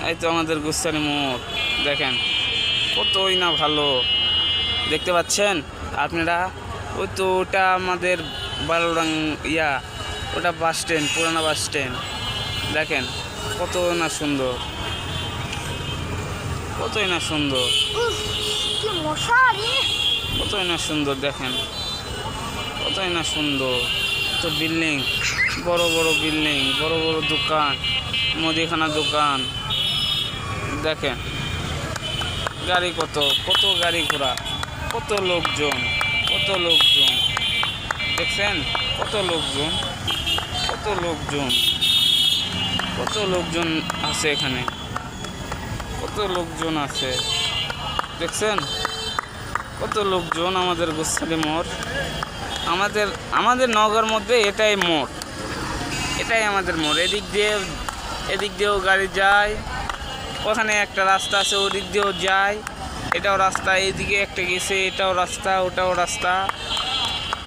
এই তো আমাদের গুসারি মোড় দেখেন কতই না ভালো দেখতে পাচ্ছেন আপনারা। ওই তো ওটা আমাদের বারোরাং ওটা বাস স্ট্যান্ড, পুরানা বাস স্ট্যান্ড। দেখেন কত না সুন্দর, কতই না সুন্দর, কতই না সুন্দর। দেখেন কতই না সুন্দর। তো বিল্ডিং, বড় বড় বিল্ডিং, বড় বড় দোকান, মুদিখানা দোকান। দেখেন গাড়ি, কত কত গাড়ি ঘোড়া, কত লোকজন, কত লোকজন দেখছেন, কত লোকজন, কত লোকজন, কত লোকজন আছে এখানে, কত লোকজন আছে দেখছেন, কত লোকজন। আমাদের গোসালি মোড়, আমাদের আমাদের নগর মধ্যে এটাই মোড়, এটাই আমাদের মোড়। এদিক দিয়েও গাড়ি যায়, ওখানে একটা রাস্তা আছে, ওদিক দিয়েও যায়, এটাও রাস্তা, এইদিকে একটা গেছে, এটাও রাস্তা, ওটাও রাস্তা।